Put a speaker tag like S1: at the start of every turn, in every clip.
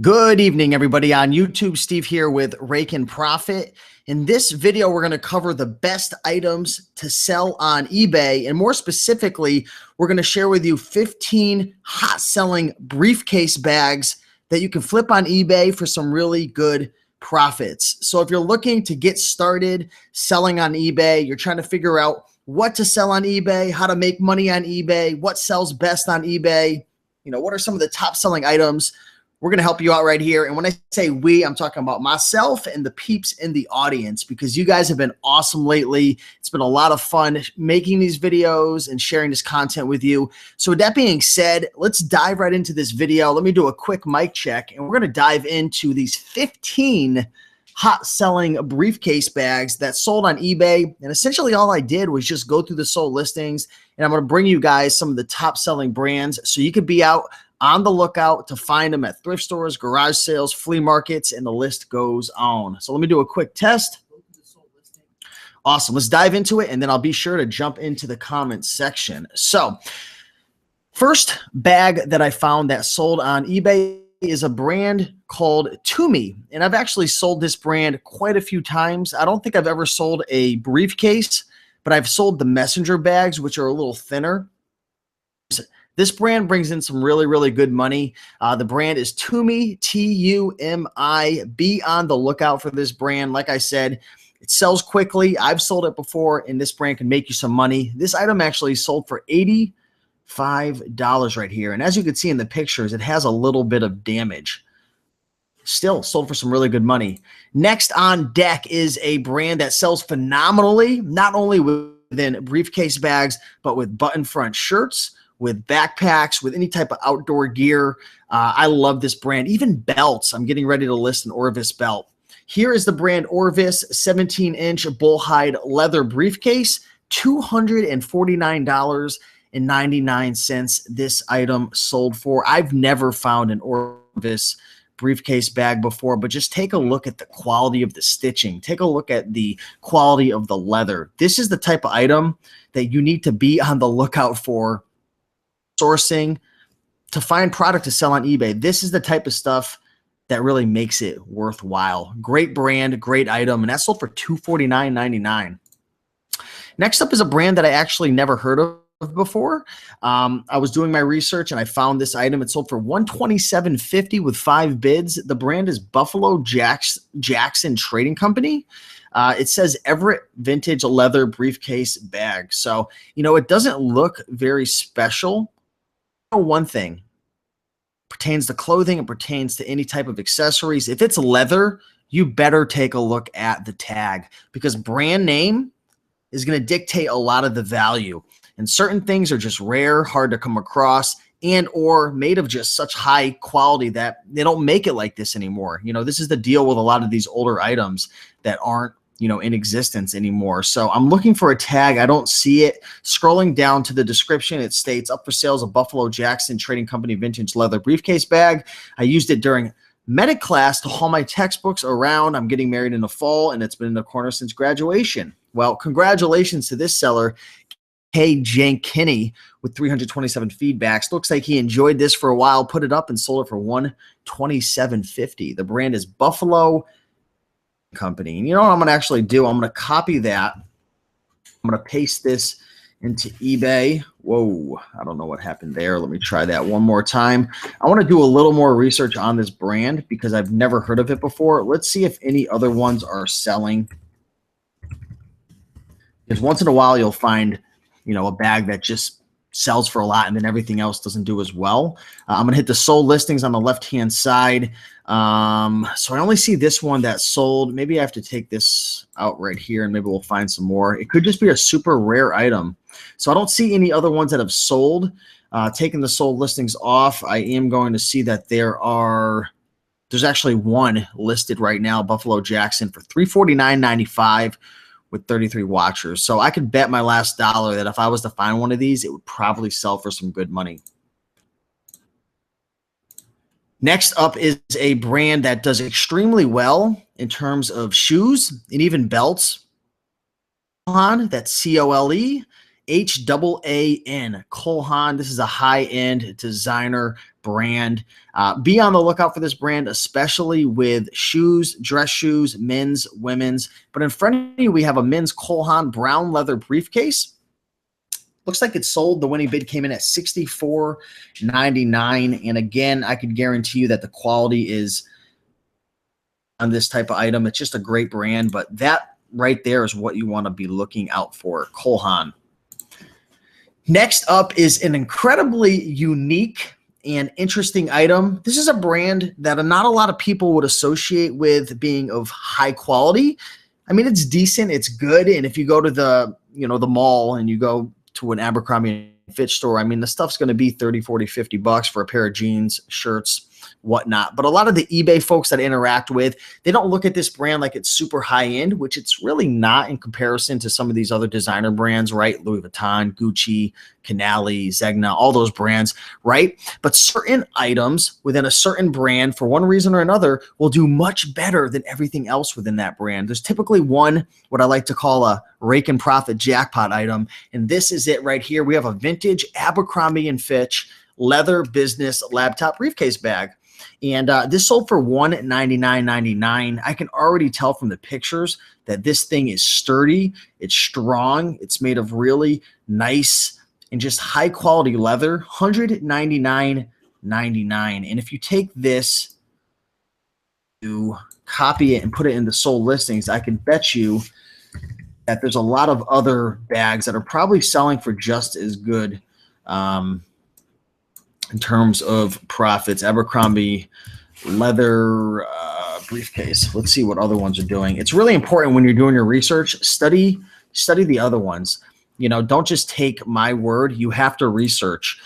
S1: Good evening, everybody on YouTube. Steve here with Raiken Profit. In this video, we're going to cover the best items to sell on eBay. And more specifically, we're going to share with you 15 hot selling briefcase bags that you can flip on eBay for some really good profits. So if you're looking to get started selling on eBay, you're trying to figure out what to sell on eBay, how to make money on eBay, what sells best on eBay, what are some of the top selling items, we're going to help you out right here. And when I say we, I'm talking about myself and the peeps in the audience, because you guys have been awesome lately. It's been a lot of fun making these videos and sharing this content with you. So with that being said, let's dive right into this video. Let me do a quick mic check, and we're going to dive into these 15 hot selling briefcase bags that sold on eBay. And essentially all I did was just go through the sold listings, and I'm going to bring you guys some of the top selling brands so you could be out on the lookout to find them at thrift stores, garage sales, flea markets, and the list goes on. So let me do a quick test. Awesome. Let's dive into it, and then I'll be sure to jump into the comments section. So first bag that I found that sold on eBay is a brand called Tumi, and I've actually sold this brand quite a few times. I don't think I've ever sold a briefcase, but I've sold the messenger bags, which are a little thinner. This brand brings in some really, really good money. The brand is Tumi, T-U-M-I. Be on the lookout for this brand. Like I said, it sells quickly. I've sold it before, and this brand can make you some money. This item actually sold for $85 right here. And as you can see in the pictures, it has a little bit of damage. Still sold for some really good money. Next on deck is a brand that sells phenomenally, not only within briefcase bags, but with button front shirts, with backpacks, with any type of outdoor gear. I love this brand. Even belts. I'm getting ready to list an Orvis belt. Here is the brand Orvis 17-inch bullhide leather briefcase, $249.99 this item sold for. I've never found an Orvis briefcase bag before, but just take a look at the quality of the stitching. Take a look at the quality of the leather. This is the type of item that you need to be on the lookout for sourcing to find product to sell on eBay. This is the type of stuff that really makes it worthwhile. Great brand, great item, and that sold for $249.99. Next up is a brand that I actually never heard of before. I was doing my research and I found this item. It sold for $127.50 with 5 bids. The brand is Buffalo Jackson Trading Company. It says Everett Vintage Leather Briefcase Bag. So, it doesn't look very special. One thing pertains to clothing, it pertains to any type of accessories. If it's leather, you better take a look at the tag, because brand name is going to dictate a lot of the value. And certain things are just rare, hard to come across, and or made of just such high quality that they don't make it like this anymore. This is the deal with a lot of these older items that aren't in existence anymore. So I'm looking for a tag. I don't see it. Scrolling down to the description, it states up for sales a Buffalo Jackson Trading Company vintage leather briefcase bag. I used it during medic class to haul my textbooks around. I'm getting married in the fall, and it's been in the corner since graduation. Well, congratulations to this seller, K. Jenkins, with 327 feedbacks. Looks like he enjoyed this for a while, put it up, and sold it for $127.50. The brand is Buffalo Company. And you know what I'm going to actually do? I'm going to copy that. I'm going to paste this into eBay. Whoa, I don't know what happened there. Let me try that one more time. I want to do a little more research on this brand because I've never heard of it before. Let's see if any other ones are selling. Because once in a while you'll find, a bag that just sells for a lot and then everything else doesn't do as well. I'm going to hit the sold listings on the left-hand side. So I only see this one that sold. Maybe I have to take this out right here and maybe we'll find some more. It could just be a super rare item. So I don't see any other ones that have sold. Taking the sold listings off, I am going to see that there's actually one listed right now, Buffalo Jackson, for $349.95 with 33 watchers. So I could bet my last dollar that if I was to find one of these, it would probably sell for some good money. Next up is a brand that does extremely well in terms of shoes and even belts. Haan, that's C-O-L-E. Haan, Haan. This is a high-end designer brand. Be on the lookout for this brand, especially with shoes, dress shoes, men's, women's. But in front of you, we have a men's Haan brown leather briefcase. Looks like it sold. The winning bid came in at $64.99. And again, I could guarantee you that the quality is on this type of item. It's just a great brand, but that right there is what you want to be looking out for, Haan. Next up is an incredibly unique and interesting item. This is a brand that not a lot of people would associate with being of high quality. I mean, it's decent, it's good. And if you go to the mall and you go to an Abercrombie Fitch store, I mean, the stuff's going to be 30, 40, 50 bucks for a pair of jeans, shirts, whatnot. But a lot of the eBay folks that I interact with, they don't look at this brand like it's super high end, which it's really not in comparison to some of these other designer brands, right? Louis Vuitton, Gucci, Canali, Zegna, all those brands, right? But certain items within a certain brand, for one reason or another, will do much better than everything else within that brand. There's typically one, what I like to call a Raiken profit jackpot item, and this is it right here. We have a vintage Abercrombie and Fitch leather business laptop briefcase bag. And this sold for $199.99. I can already tell from the pictures that this thing is sturdy, it's strong, it's made of really nice and just high quality leather, $199.99. And if you take this, you copy it and put it into sold listings, I can bet you that there's a lot of other bags that are probably selling for just as good in terms of profits. Abercrombie leather briefcase. Let's see what other ones are doing. It's really important when you're doing your research, study the other ones. You know, don't just take my word. You have to research.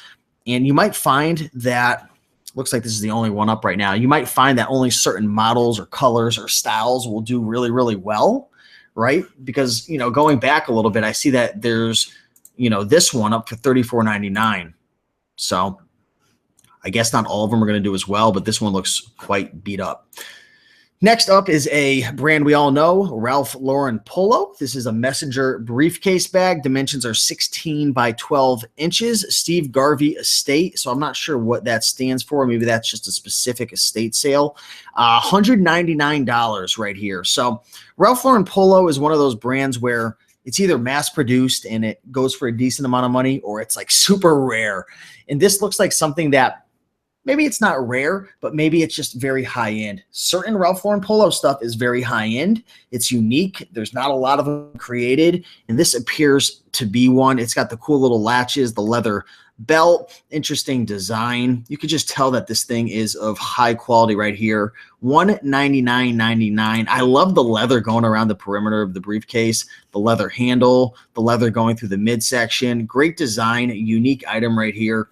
S1: And you might find that, looks like this is the only one up right now, you might find that only certain models or colors or styles will do really, really well, right? Because, you know, going back a little bit, I see that there's, you know, this one up for $34.99. So I guess not all of them are going to do as well, but this one looks quite beat up. Next up is a brand we all know, Ralph Lauren Polo. This is a messenger briefcase bag. Dimensions are 16 by 12 inches. Steve Garvey estate. So I'm not sure what that stands for. Maybe that's just a specific estate sale. $199 right here. So Ralph Lauren Polo is one of those brands where it's either mass produced and it goes for a decent amount of money, or it's like super rare. And this looks like something that maybe it's not rare, but maybe it's just very high end. Certain Ralph Lauren Polo stuff is very high end. It's unique. There's not a lot of them created, and this appears to be one. It's got the cool little latches, the leather belt, interesting design. You could just tell that this thing is of high quality right here. $199.99. I love the leather going around the perimeter of the briefcase, the leather handle, the leather going through the midsection. Great design, unique item right here.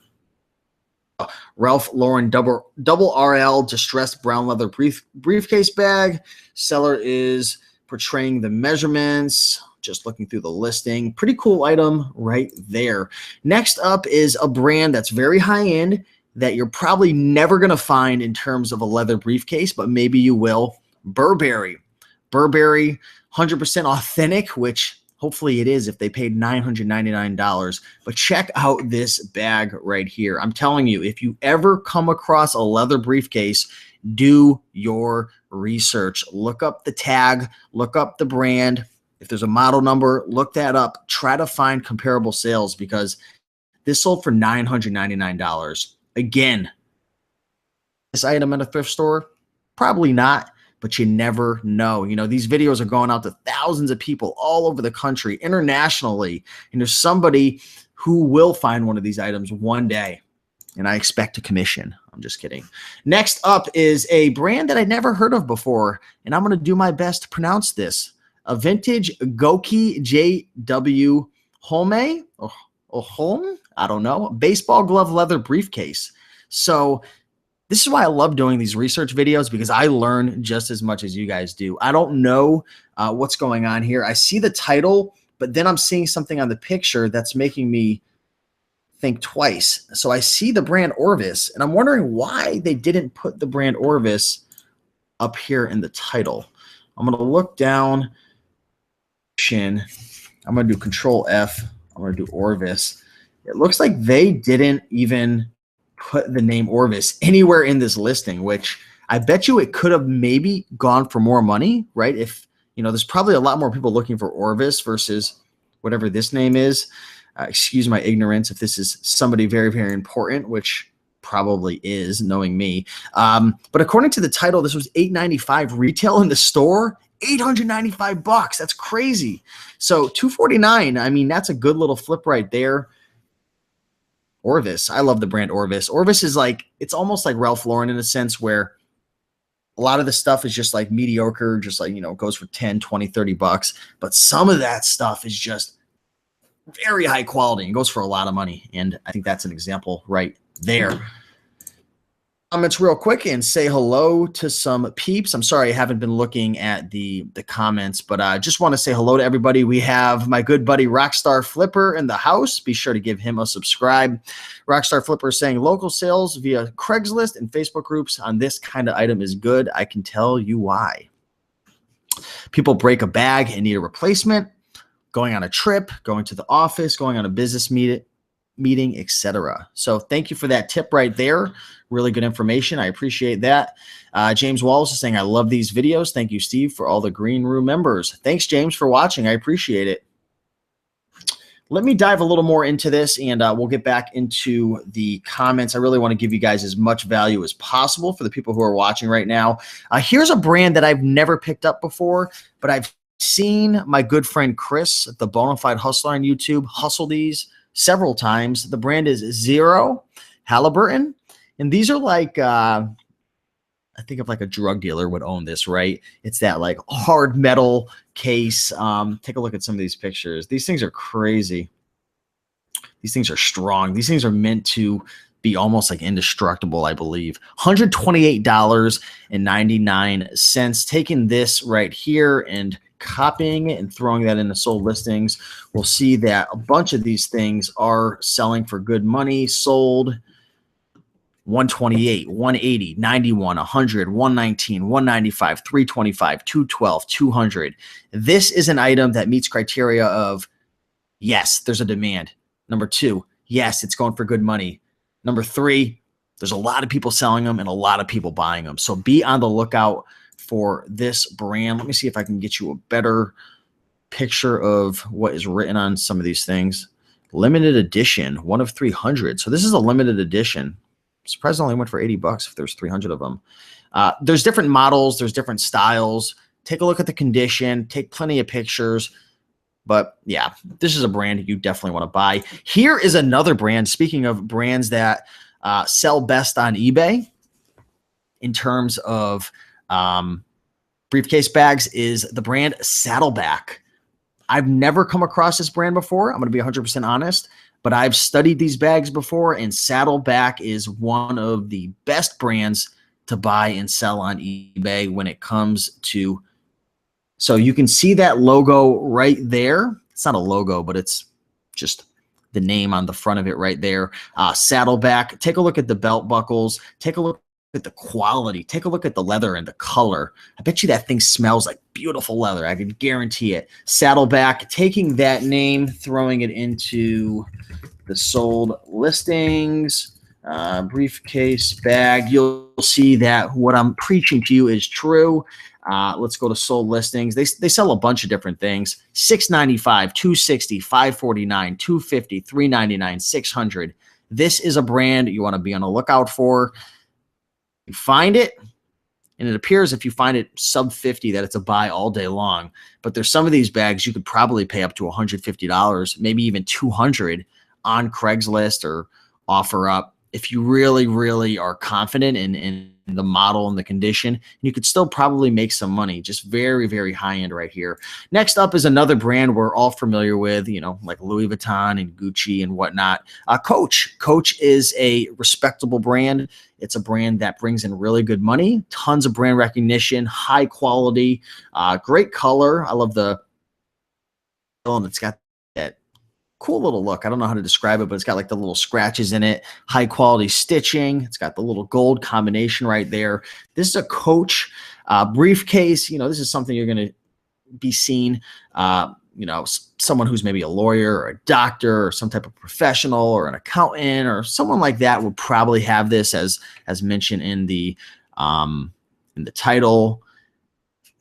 S1: Ralph Lauren double RL distressed brown leather briefcase bag. Seller is portraying the measurements. Just looking through the listing. Pretty cool item right there. Next up is a brand that's very high end that you're probably never going to find in terms of a leather briefcase, but maybe you will. Burberry. Burberry, 100% authentic, which hopefully it is if they paid $999. But check out this bag right here. I'm telling you, if you ever come across a leather briefcase, do your research. Look up the tag, look up the brand. If there's a model number, look that up. Try to find comparable sales, because this sold for $999. Again, this item at a thrift store? Probably not, but you never know. You know, these videos are going out to thousands of people all over the country, internationally, and there's somebody who will find one of these items one day, and I expect a commission. I'm just kidding. Next up is a brand that I'd never heard of before, and I'm going to do my best to pronounce this. A vintage Goki JW Home, or Home, I don't know, baseball glove leather briefcase. So this is why I love doing these research videos, because I learn just as much as you guys do. I don't know what's going on here. I see the title, but then I'm seeing something on the picture that's making me think twice. So I see the brand Orvis, and I'm wondering why they didn't put the brand Orvis up here in the title. I'm going to look down. I'm going to do Control F I'm going to do Orvis. It looks like they didn't even put the name Orvis anywhere in this listing, which I bet you it could have maybe gone for more money, right? If, you know, there's probably a lot more people looking for Orvis versus whatever this name is. Excuse my ignorance if this is somebody very, very important, which probably is, knowing me. But according to the title, this was $895 retail in the store. $895. That's crazy. So $249. I mean, that's a good little flip right there. Orvis. I love the brand Orvis. Orvis is like, it's almost like Ralph Lauren in a sense where a lot of the stuff is just like mediocre, just like, you know, goes for 10, 20, 30 bucks. But some of that stuff is just very high quality and goes for a lot of money. And I think that's an example right there. Comments real quick and say hello to some peeps. I'm sorry I haven't been looking at the comments, but I just want to say hello to everybody. We have my good buddy Rockstar Flipper in the house. Be sure to give him a subscribe. Rockstar Flipper is saying local sales via Craigslist and Facebook groups on this kind of item is good. I can tell you why. People break a bag and need a replacement, going on a trip, going to the office, going on a business meeting, etc. So thank you for that tip right there. Really good information. I appreciate that. James Wallace is saying, I love these videos. Thank you, Steve, for all the Green Room members. Thanks, James, for watching. I appreciate it. Let me dive a little more into this, and we'll get back into the comments. I really want to give you guys as much value as possible for the people who are watching right now. Here's a brand that I've never picked up before, but I've seen my good friend Chris, the Bonafide Hustler on YouTube, hustle these several times. The brand is Zero Halliburton. And these are like, I think of like a drug dealer would own this, right? It's that like hard metal case. Take a look at some of these pictures. These things are crazy. These things are strong. These things are meant to be almost like indestructible, I believe. $128.99. Taking this right here and copying it and throwing that into sold listings, we'll see that a bunch of these things are selling for good money, sold 128, 180, 91, 100, 119, 195, 325, 212, 200. This is an item that meets criteria of, yes, there's a demand. Number two, yes, it's going for good money. Number three, there's a lot of people selling them and a lot of people buying them. So be on the lookout for this brand. Let me see if I can get you a better picture of what is written on some of these things. Limited edition, 1 of 300. So this is a limited edition. Surprised it only went for 80 bucks if there's 300 of them. There's different models. There's different styles. Take a look at the condition. Take plenty of pictures. But yeah, this is a brand you definitely want to buy. Here is another brand. Speaking of brands that sell best on eBay in terms of briefcase bags is the brand Saddleback. I've never come across this brand before. I'm going to be 100% honest. But I've studied these bags before, and Saddleback is one of the best brands to buy and sell on eBay when it comes to. So you can see that logo right there. It's not a logo, but it's just the name on the front of it right there. Saddleback. Take a look at the belt buckles. Take a look at the quality. Take a look at the leather and the color. I bet you that thing smells like beautiful leather. I can guarantee it. Saddleback, taking that name, throwing it into the sold listings, briefcase bag. You'll see that what I'm preaching to you is true. Let's go to sold listings. They sell a bunch of different things. $695, $260, $549, $250, $399, $600. This is a brand you want to be on the lookout for. You find it, and it appears if you find it sub 50 that it's a buy all day long. But there's some of these bags you could probably pay up to $150, maybe even $200 on Craigslist or offer up if you really, really are confident in the model and the condition. You could still probably make some money. Just very, very high end right here. Next up is another brand we're all familiar with, you know, like Louis Vuitton and Gucci and whatnot. Coach. Coach is a respectable brand. It's a brand that brings in really good money, tons of brand recognition, high quality, great color. I love the, and it's got that cool little look. I don't know how to describe it, but it's got like the little scratches in it, high quality stitching. It's got the little gold combination right there. This is a Coach briefcase. You know, this is something you're going to be seeing, someone who's maybe a lawyer or a doctor or some type of professional or an accountant or someone like that would probably have this as mentioned in the title.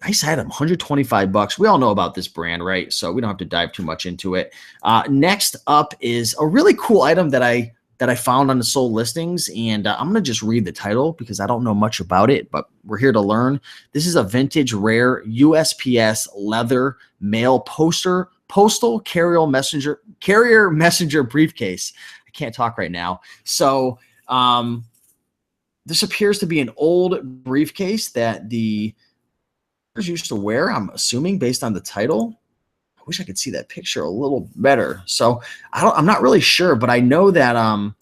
S1: Nice item, $125. We all know about this brand, right? So we don't have to dive too much into it. Next up is a really cool item that I found on the sold listings, and I'm going to just read the title because I don't know much about it, but we're here to learn. This is a vintage rare USPS leather mail postal carrier messenger briefcase. I can't talk right now. So this appears to be an old briefcase that the used to wear, I'm assuming, based on the title. I wish I could see that picture a little better. So I'm not really sure, but I know that a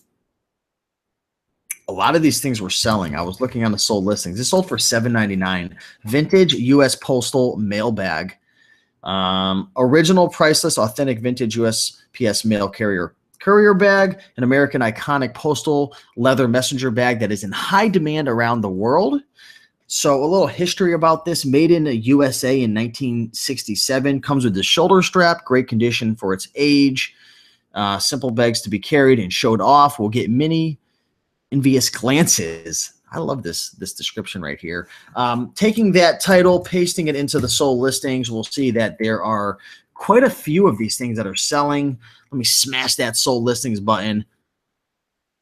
S1: lot of these things were selling. I was looking on the sold listings. This sold for $7.99. Vintage U.S. Postal mail bag. Original priceless, authentic vintage USPS mail courier bag, an American iconic postal leather messenger bag that is in high demand around the world. So a little history about this. Made in the USA in 1967. Comes with the shoulder strap. Great condition for its age. Simple bags to be carried and showed off. Will get many envious glances. I love this description right here. Taking that title, pasting it into the sold listings, we'll see that there are quite a few of these things that are selling. Let me smash that sold listings button.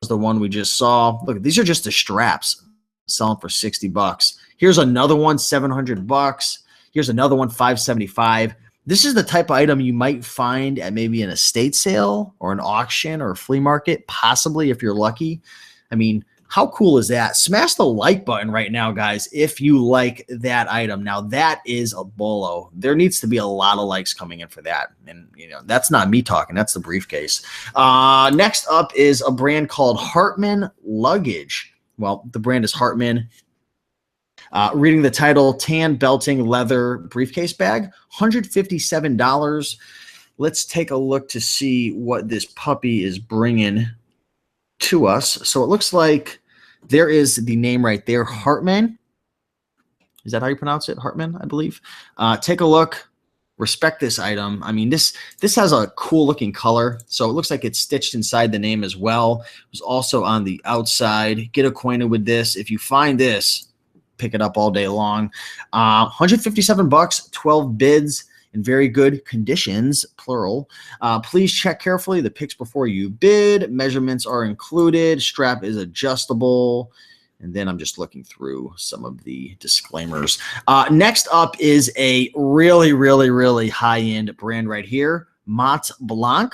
S1: The one we just saw. Look, these are just the straps. Selling for $60. Here's another one, $700. Here's another one, $575. This is the type of item you might find at maybe an estate sale or an auction or a flea market, possibly if you're lucky. I mean, how cool is that? Smash the like button right now, guys, if you like that item. Now, that is a bolo. There needs to be a lot of likes coming in for that. And, that's not me talking. That's the briefcase. Next up is a brand called Hartmann Luggage. Well, the brand is Hartmann. Reading the title, tan belting leather briefcase bag, $157. Let's take a look to see what this puppy is bringing to us. So it looks like there is the name right there, Hartmann. Is that how you pronounce it? Hartmann, I believe. Take a look. Respect this item. I mean, this has a cool looking color. So it looks like it's stitched inside the name as well. It was also on the outside. Get acquainted with this. If you find this, pick it up all day long. $157, 12 bids in very good conditions, plural. Please check carefully the pics before you bid. Measurements are included. Strap is adjustable. And then I'm just looking through some of the disclaimers. Next up is a really, really, really high-end brand right here, Mont Blanc.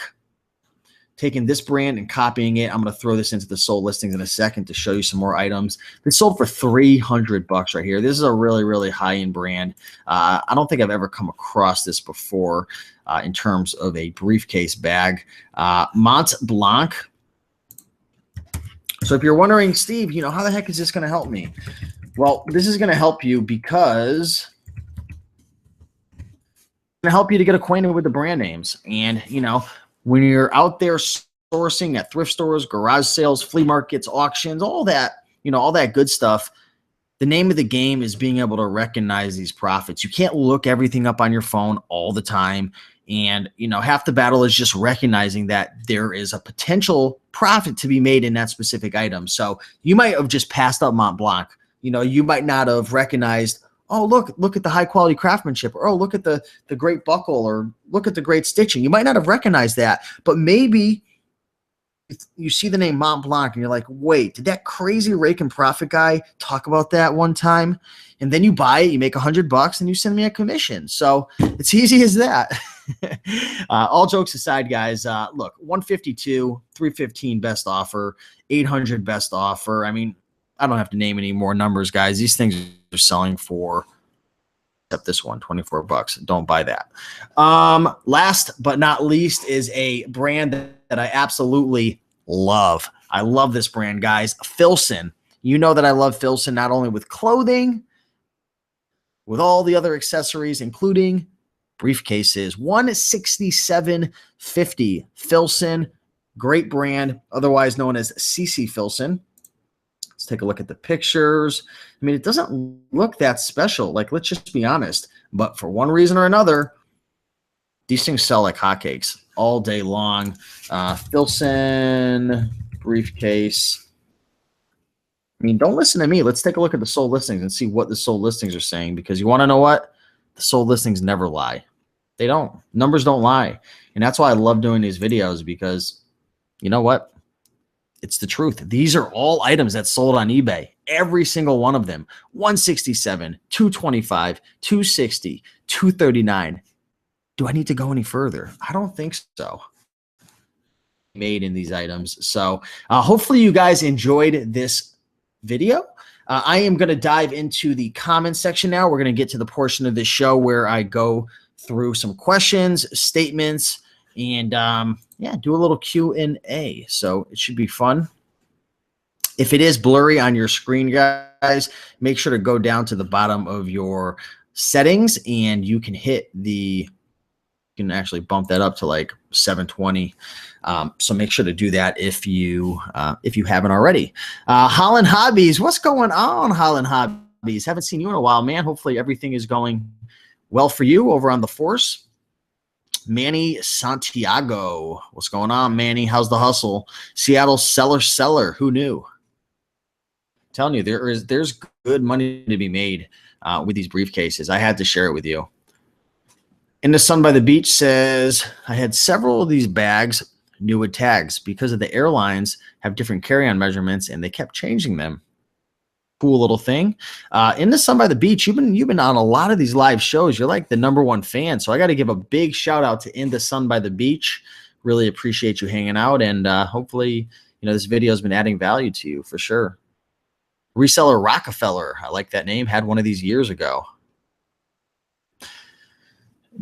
S1: Taking this brand and copying it. I'm going to throw this into the sold listings in a second to show you some more items. It's sold for $300 right here. This is a really, really high-end brand. I don't think I've ever come across this before in terms of a briefcase bag. Mont Blanc. So if you're wondering, Steve, how the heck is this going to help me? Well, this is going to help you because it's going to help you to get acquainted with the brand names. And, when you're out there sourcing at thrift stores, garage sales, flea markets, auctions, all that, all that good stuff, the name of the game is being able to recognize these profits. You can't look everything up on your phone all the time. And, half the battle is just recognizing that there is a potential profit to be made in that specific item. So you might have just passed up Mont Blanc. You might not have recognized, oh, look at the high quality craftsmanship, or oh, look at the great buckle, or look at the great stitching. You might not have recognized that, but maybe you see the name Mont Blanc and you're like, wait, did that crazy Raiken profit guy talk about that one time? And then you buy it, you make $100 and you send me a commission. So it's easy as that. All jokes aside, guys, look, 152, 315 best offer, 800 best offer. I mean, I don't have to name any more numbers, guys. These things are selling for, except this one, $24. Don't buy that. Last but not least is a brand that I absolutely love. I love this brand, guys. Filson. You know that I love Filson not only with clothing, with all the other accessories, including briefcases. $167.50. Filson, great brand, otherwise known as CC Filson. Let's take a look at the pictures. I mean, it doesn't look that special. Like, let's just be honest. But for one reason or another, These things sell like hotcakes all day long. Filson briefcase. I mean, don't listen to me. Let's take a look at the sold listings and see what the sold listings are saying, because you want to know what? The sold listings never lie. They don't. Numbers don't lie. And that's why I love doing these videos, because you know what? It's the truth. These are all items that sold on eBay. Every single one of them. 167, 225, 260, 239. Do I need to go any further? I don't think so. Made in these items. So hopefully you guys enjoyed this video. I am going to dive into the comments section now. We're going to get to the portion of this show where I go through some questions, statements, and yeah, do a little Q&A. So it should be fun. If it is blurry on your screen, guys, make sure to go down to the bottom of your settings, and you can hit the, you can actually bump that up to like 720. So make sure to do that if you haven't already. Holland Hobbies, what's going on, Holland Hobbies? Haven't seen you in a while, man. Hopefully everything is going well for you over on the force. Manny Santiago, what's going on, Manny? How's the hustle? Seattle seller. Who knew? I'm telling you, there's good money to be made with these briefcases. I had to share it with you. In the Sun by the Beach says, I had several of these bags new with tags because of the airlines have different carry-on measurements and they kept changing them. Cool little thing. In the Sun by the Beach, you've been on a lot of these live shows. You're like the #1 fan. So I got to give a big shout out to In the Sun by the Beach. Really appreciate you hanging out. And hopefully, this video has been adding value to you for sure. Reseller Rockefeller. I like that name. Had one of these years ago.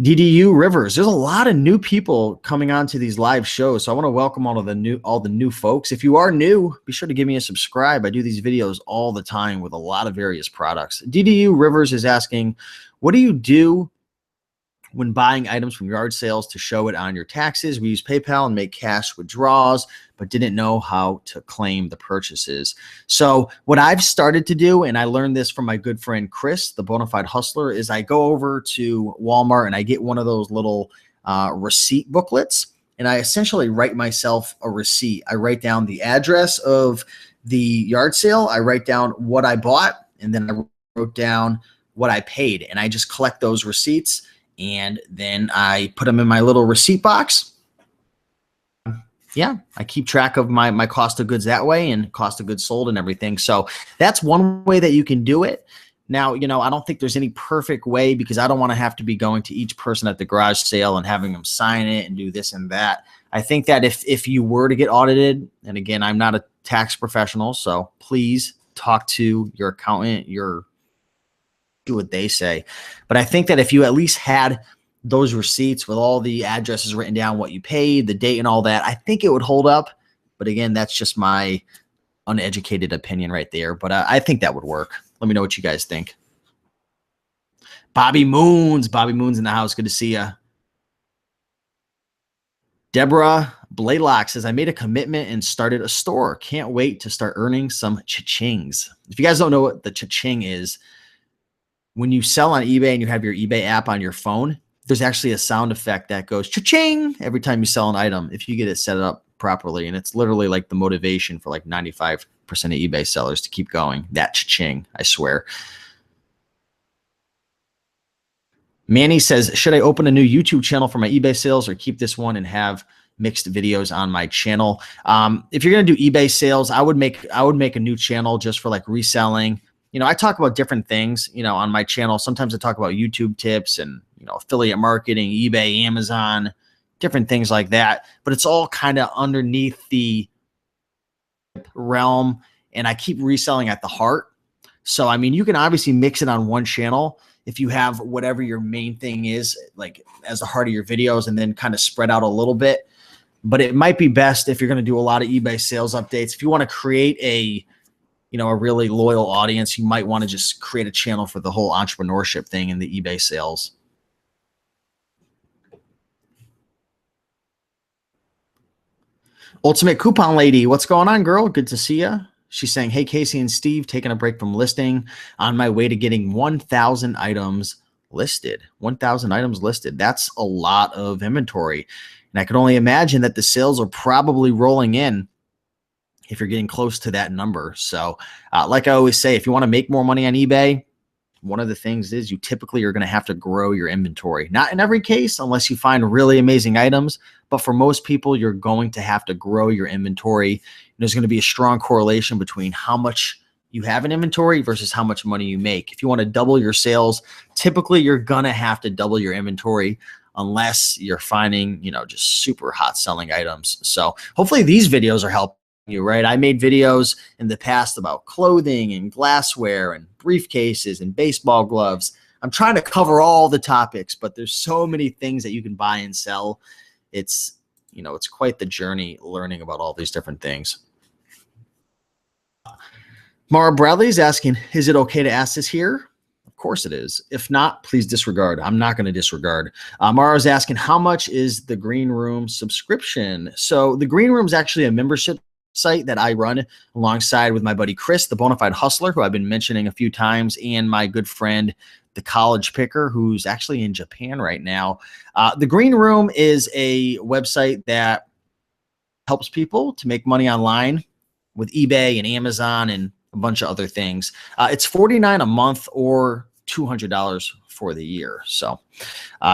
S1: DDU Rivers. There's a lot of new people coming on to these live shows, so I want to welcome all the new folks. If you are new, be sure to give me a subscribe. I do these videos all the time with a lot of various products. DDU Rivers is asking, what do you do when buying items from yard sales to show it on your taxes? We use PayPal and make cash withdrawals, but didn't know how to claim the purchases. So what I've started to do, and I learned this from my good friend Chris, the Bonafide Hustler, is I go over to Walmart and I get one of those little receipt booklets, and I essentially write myself a receipt. I write down the address of the yard sale, I write down what I bought, and then I wrote down what I paid, and I just collect those receipts, and then I put them in my little receipt box. Yeah, I keep track of my cost of goods that way and cost of goods sold and everything. So that's one way that you can do it. Now, I don't think there's any perfect way, because I don't want to have to be going to each person at the garage sale and having them sign it and do this and that. I think that if you were to get audited, and again, I'm not a tax professional, so please talk to your accountant, do what they say. But I think that if you at least had those receipts with all the addresses written down, what you paid, the date and all that, I think it would hold up. But again, that's just my uneducated opinion right there. But I think that would work. Let me know what you guys think. Bobby Moons in the house. Good to see you. Deborah Blaylock says, I made a commitment and started a store. Can't wait to start earning some cha-chings. If you guys don't know what the cha-ching is, when you sell on eBay and you have your eBay app on your phone, there's actually a sound effect that goes cha-ching every time you sell an item if you get it set up properly. And it's literally like the motivation for like 95% of eBay sellers to keep going. That cha-ching, I swear. Manny says, should I open a new YouTube channel for my eBay sales or keep this one and have mixed videos on my channel? If you're going to do eBay sales, I would make a new channel just for like reselling. I talk about different things, on my channel. Sometimes I talk about YouTube tips and, affiliate marketing, eBay, Amazon, different things like that. But it's all kind of underneath the realm, and I keep reselling at the heart. So, I mean, you can obviously mix it on one channel if you have whatever your main thing is, like as the heart of your videos, and then kind of spread out a little bit. But it might be best if you're going to do a lot of eBay sales updates. If you want to create a really loyal audience, you might want to just create a channel for the whole entrepreneurship thing in the eBay sales. Ultimate Coupon Lady, what's going on, girl? Good to see you. She's saying, hey, Casey and Steve, taking a break from listing on my way to getting 1,000 items listed, 1,000 items listed. That's a lot of inventory. And I can only imagine that the sales are probably rolling in if you're getting close to that number. So like I always say, if you want to make more money on eBay, one of the things is you typically are going to have to grow your inventory. Not in every case, unless you find really amazing items, but for most people, you're going to have to grow your inventory. There's going to be a strong correlation between how much you have in inventory versus how much money you make. If you want to double your sales, typically you're going to have to double your inventory unless you're finding, just super hot selling items. So hopefully these videos are helping you, right? I made videos in the past about clothing and glassware and briefcases and baseball gloves. I'm trying to cover all the topics, but there's so many things that you can buy and sell. It's quite the journey learning about all these different things. Mara Bradley is asking, is it okay to ask this here? Of course it is. If not, please disregard. I'm not going to disregard. Mara is asking, how much is the Green Room subscription? So the Green Room is actually a membership site that I run alongside with my buddy Chris, the Bonafide Hustler, who I've been mentioning a few times, and my good friend, the College Picker, who's actually in Japan right now. The Green Room is a website that helps people to make money online with eBay and Amazon and a bunch of other things. It's $49 a month or $200 for the year. So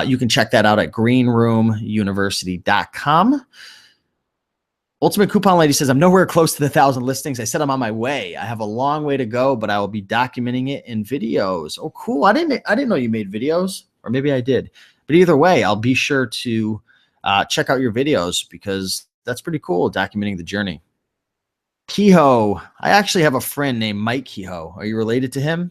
S1: you can check that out at greenroomuniversity.com. Ultimate Coupon Lady says, I'm nowhere close to the 1,000 listings. I said I'm on my way. I have a long way to go, but I will be documenting it in videos. Oh, cool. I didn't know you made videos, or maybe I did. But either way, I'll be sure to check out your videos because that's pretty cool, documenting the journey. Kehoe. I actually have a friend named Mike Kehoe. Are you related to him?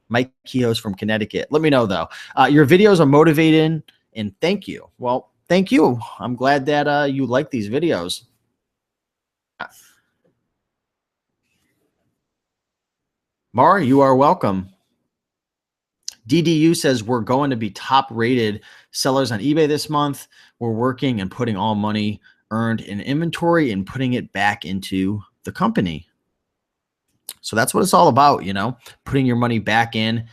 S1: Mike Kehoe's from Connecticut. Let me know, though. Your videos are motivating, and thank you. Well, thank you. I'm glad that you like these videos. Mara, you are welcome. DDU says we're going to be top rated sellers on eBay this month. We're working and putting all money earned in inventory and putting it back into the company. So that's what it's all about, putting your money back in,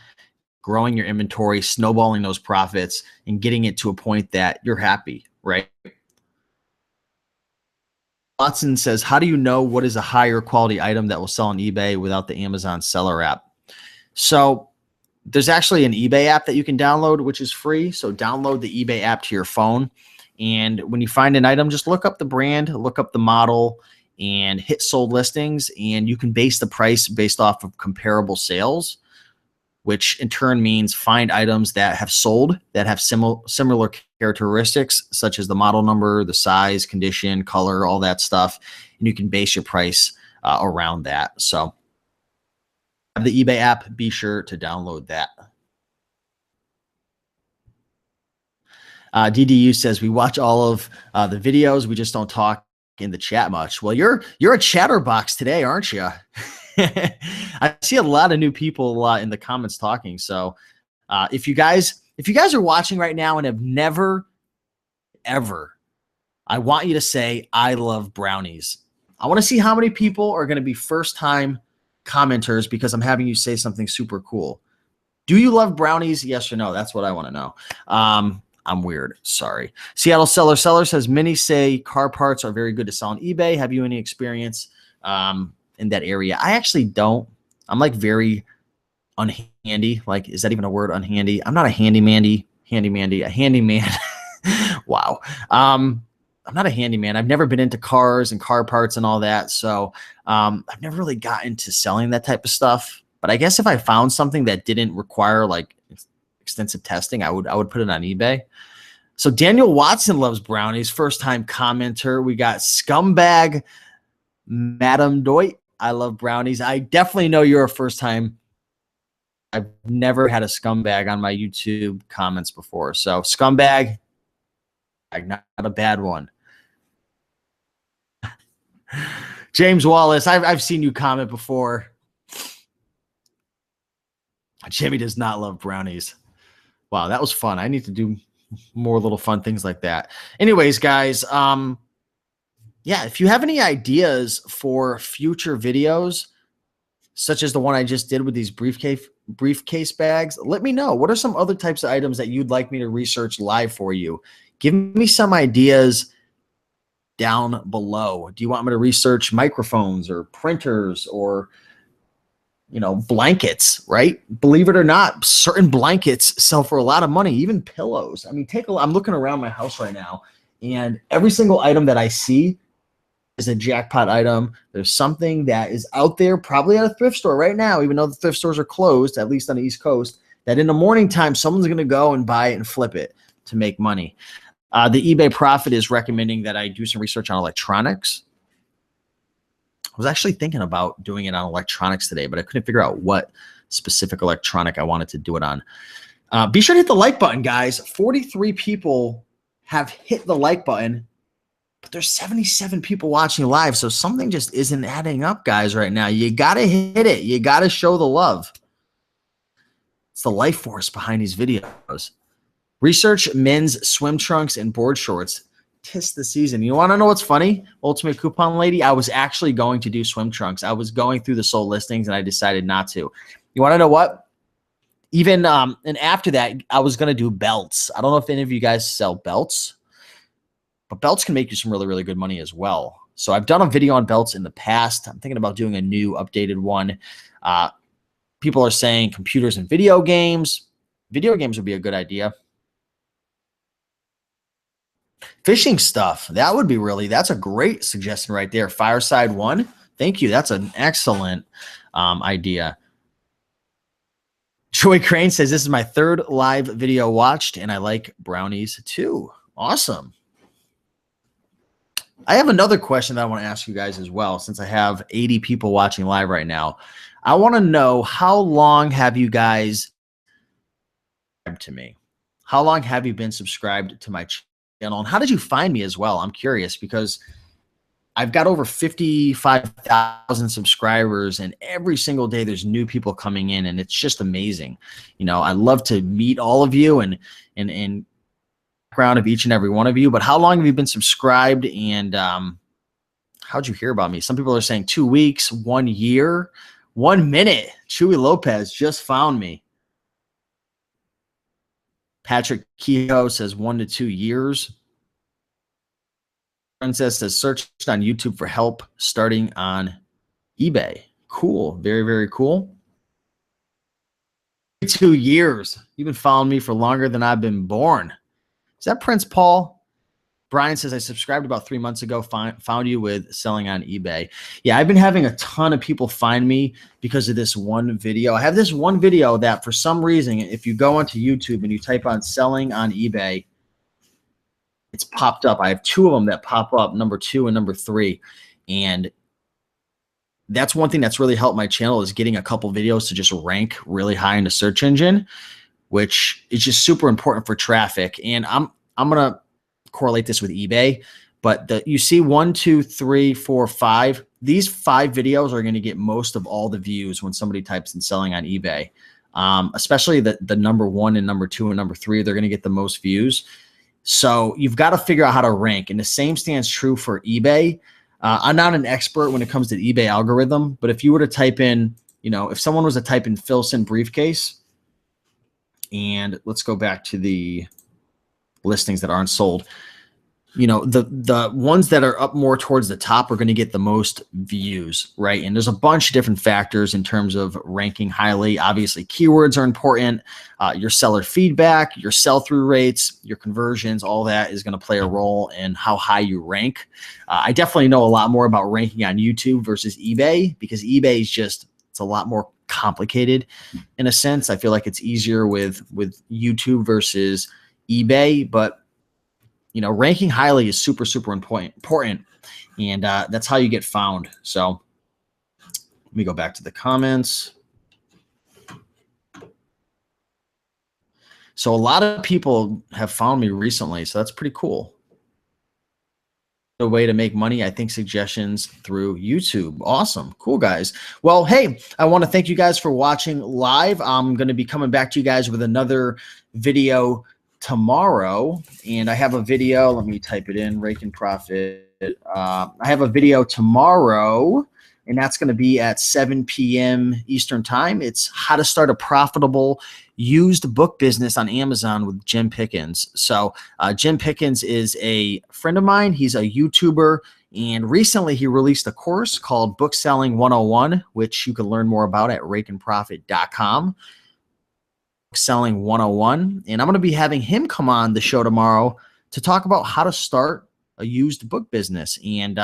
S1: growing your inventory, snowballing those profits, and getting it to a point that you're happy, right? Watson says, how do you know what is a higher quality item that will sell on eBay without the Amazon seller app? So there's actually an eBay app that you can download, which is free. So download the eBay app to your phone. And when you find an item, just look up the brand, look up the model, and hit sold listings. And you can base the price based off of comparable sales, which in turn means find items that have sold that have similar characteristics, such as the model number, the size, condition, color, all that stuff. And you can base your price around that. So have the eBay app, be sure to download that. DDU says, we watch all of the videos. We just don't talk in the chat much. Well, you're a chatterbox today, aren't you? I see a lot of new people in the comments talking. So if you guys are watching right now and have never, ever, I want you to say, I love brownies. I want to see how many people are going to be first-time commenters because I'm having you say something super cool. Do you love brownies? Yes or no? That's what I want to know. I'm weird. Sorry. Seattle Seller says, many say car parts are very good to sell on eBay. Have you any experience in that area? I actually don't. I'm like very unhandy. Like, is that even a word, unhandy? I'm not a a handyman. Wow. I'm not a handyman. I've never been into cars and car parts and all that. So I've never really got into selling that type of stuff. But I guess if I found something that didn't require like extensive testing, I would put it on eBay. So Daniel Watson loves brownies. First time commenter. We got Scumbag Madam Doit. I love brownies. I definitely know you're a first time. I've never had a scumbag on my YouTube comments before. So Scumbag, not a bad one. James Wallace, I've seen you comment before. Jimmy does not love brownies. Wow, that was fun. I need to do more little fun things like that. Anyways, guys, yeah, if you have any ideas for future videos, such as the one I just did with these briefcase bags? Let me know. What are some other types of items that you'd like me to research live for you? Give me some ideas down below. Do you want me to research microphones or printers or, blankets, right? Believe it or not, certain blankets sell for a lot of money, even pillows. I mean, I'm looking around my house right now, and every single item that I see is a jackpot item. There's something that is out there, probably at a thrift store right now, even though the thrift stores are closed, at least on the East Coast, that in the morning time, someone's going to go and buy it and flip it to make money. The eBay Prophet is recommending that I do some research on electronics. I was actually thinking about doing it on electronics today, but I couldn't figure out what specific electronic I wanted to do it on. Be sure to hit the like button, guys. 43 people have hit the like button, but there's 77 people watching live, so something just isn't adding up, guys, right now. You got to hit it. You got to show the love. It's the life force behind these videos. Research men's swim trunks and board shorts. 'Tis the season. You want to know what's funny? Ultimate Coupon Lady, I was actually going to do swim trunks. I was going through the sold listings, and I decided not to. You want to know what? Even and after that, I was going to do belts. I don't know if any of you guys sell belts, but belts can make you some really, really good money as well. So I've done a video on belts in the past. I'm thinking about doing a new updated one. People are saying computers and video games. Video games would be a good idea. Fishing stuff. That's a great suggestion right there. Fireside one. Thank you. That's an excellent idea. Joy Crane says, this is my third live video watched, and I like brownies too. Awesome. I have another question that I want to ask you guys as well, since I have 80 people watching live right now. I want to know, how long have you guys subscribed to me? How long have you been subscribed to my channel? And how did you find me as well? I'm curious, because I've got over 55,000 subscribers, and every single day there's new people coming in, and it's just amazing. I love to meet all of you and background of each and every one of you. But how long have you been subscribed, and how'd you hear about me? Some people are saying 2 weeks, 1 year, 1 minute. Chewy Lopez just found me. Patrick Kehoe says 1 to 2 years. Princess says searched on YouTube for help starting on eBay. Cool. Very, very cool. 2 years. You've been following me for longer than I've been born. Is that Prince Paul? Brian says, I subscribed about 3 months ago, found you with selling on eBay. Yeah, I've been having a ton of people find me because of this one video. I have this one video that for some reason, if you go onto YouTube and you type on selling on eBay, it's popped up. I have 2 of them that pop up, number 2 and number 3. And that's one thing that's really helped my channel, is getting a couple videos to just rank really high in the search engine, which is just super important for traffic. And I'm going to correlate this with eBay, but you see 1, 2, 3, 4, 5. These 5 videos are going to get most of all the views when somebody types in selling on eBay. Especially the number 1 and number 2 and number 3, they're going to get the most views. So you've got to figure out how to rank. And the same stands true for eBay. I'm not an expert when it comes to the eBay algorithm, but if you were to type in, if someone was to type in Filson briefcase, and let's go back to the listings that aren't sold, the ones that are up more towards the top are going to get the most views, right? And there's a bunch of different factors in terms of ranking highly. Obviously, keywords are important. Your seller feedback, your sell-through rates, your conversions, all that is going to play a role in how high you rank. I definitely know a lot more about ranking on YouTube versus eBay, because eBay is it's a lot more complicated in a sense. I feel like it's easier with YouTube versus eBay, but ranking highly is super, super important. And that's how you get found. So let me go back to the comments. So a lot of people have found me recently, so that's pretty cool. A way to make money, I think suggestions through YouTube. Awesome. Cool, guys. Well, hey, I want to thank you guys for watching live. I'm going to be coming back to you guys with another video tomorrow, and I have a video. Let me type it in. Raiken Profit. I have a video tomorrow and that's going to be at 7 p.m. Eastern time. It's how to start a profitable used book business on Amazon with Jim Pickens. So Jim Pickens is a friend of mine. He's a YouTuber, and recently he released a course called Bookselling 101, which you can learn more about at RaikenProfit.com. Selling 101, and I'm going to be having him come on the show tomorrow to talk about how to start a used book business. And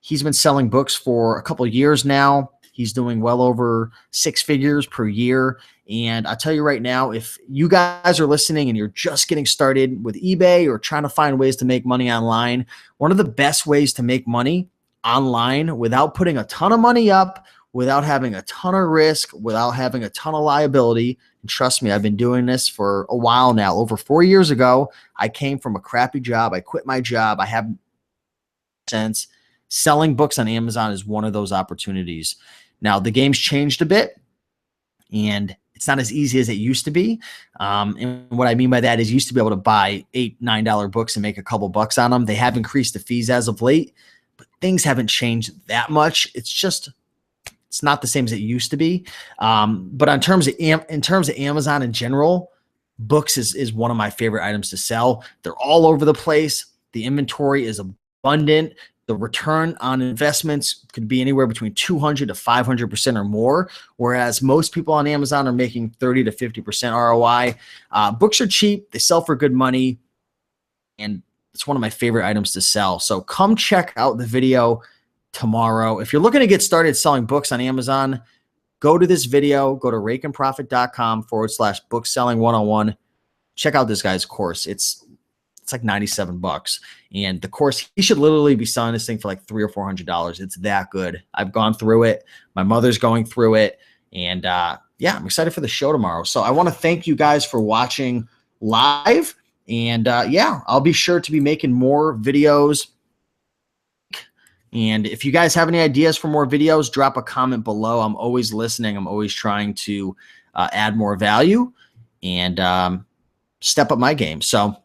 S1: he's been selling books for a couple of years now. He's doing well over 6 figures per year. And I tell you right now, if you guys are listening and you're just getting started with eBay or trying to find ways to make money online, one of the best ways to make money online without putting a ton of money up, without having a ton of risk, without having a ton of liability. And trust me, I've been doing this for a while now. Over 4 years ago, I came from a crappy job. I quit my job. I have sense. Selling books on Amazon is one of those opportunities. Now, the game's changed a bit, and it's not as easy as it used to be. And what I mean by that is you used to be able to buy $8, $9 books and make a couple bucks on them. They have increased the fees as of late, but things haven't changed that much. It's not the same as it used to be. But in terms of Amazon in general, books is one of my favorite items to sell. They're all over the place. The inventory is abundant. The return on investments could be anywhere between 200 to 500% or more, whereas most people on Amazon are making 30 to 50% ROI. Books are cheap. They sell for good money, and it's one of my favorite items to sell. So come check out the video tomorrow. If you're looking to get started selling books on Amazon, go to this video, go to RaikenProfit.com/bookselling101. Check out this guy's course. It's like $97. And the course, he should literally be selling this thing for like $300 or $400. It's that good. I've gone through it. My mother's going through it. And yeah, I'm excited for the show tomorrow. So I want to thank you guys for watching live. And yeah, I'll be sure to be making more videos. And if you guys have any ideas for more videos, drop a comment below. I'm always listening. I'm always trying to add more value and step up my game. So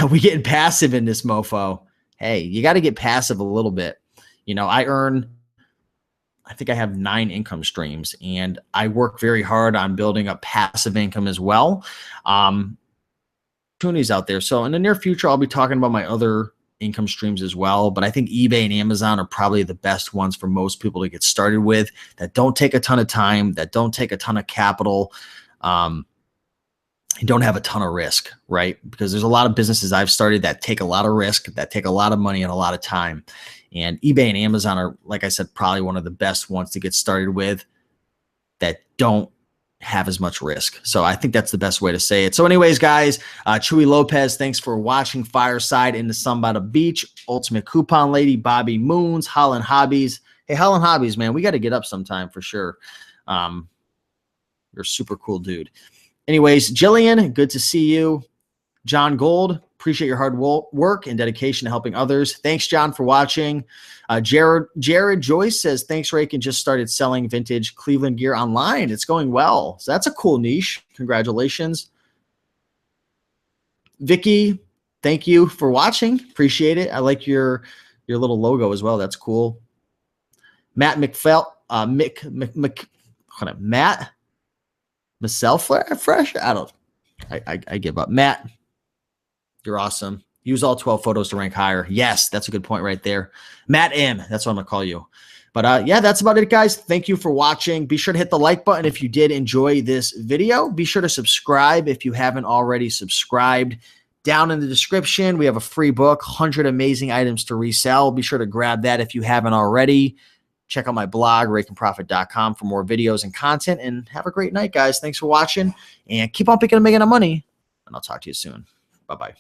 S1: we getting passive in this mofo. Hey, you got to get passive a little bit. You know, I think I have 9 income streams, and I work very hard on building up passive income as well. Opportunities out there. So in the near future, I'll be talking about my other income streams as well. But I think eBay and Amazon are probably the best ones for most people to get started with, that don't take a ton of time, that don't take a ton of capital. You don't have a ton of risk, right? Because there's a lot of businesses I've started that take a lot of risk, that take a lot of money and a lot of time. And eBay and Amazon are, like I said, probably one of the best ones to get started with that don't have as much risk. So I think that's the best way to say it. So anyways, guys, Chuy Lopez, thanks for watching. Fireside in the Sun by the Beach, Ultimate Coupon Lady, Bobby Moons, Holland Hobbies. Hey, Holland Hobbies, man, we got to get up sometime for sure. You're a super cool dude. Anyways, Jillian, good to see you. John Gold, appreciate your hard work and dedication to helping others. Thanks, John, for watching. Jared Joyce says, thanks, Raiken. Just started selling vintage Cleveland gear online. It's going well. So that's a cool niche. Congratulations. Vicky, thank you for watching. Appreciate it. I like your little logo as well. That's cool. Matt McFell, Matt myself fresh. I give up. Matt, you're awesome. Use all 12 photos to rank higher. Yes, that's a good point right there. Matt M, that's what I'm gonna call you. But yeah, that's about it, guys. Thank you for watching. Be sure to hit the like button if you did enjoy this video. Be sure to subscribe if you haven't already subscribed. Down in the description, we have a free book, 100 Amazing Items to Resell. Be sure to grab that if you haven't already. Check out my blog, RaikenProfit.com, for more videos and content. And have a great night, guys. Thanks for watching. And keep on picking and making the money. And I'll talk to you soon. Bye-bye.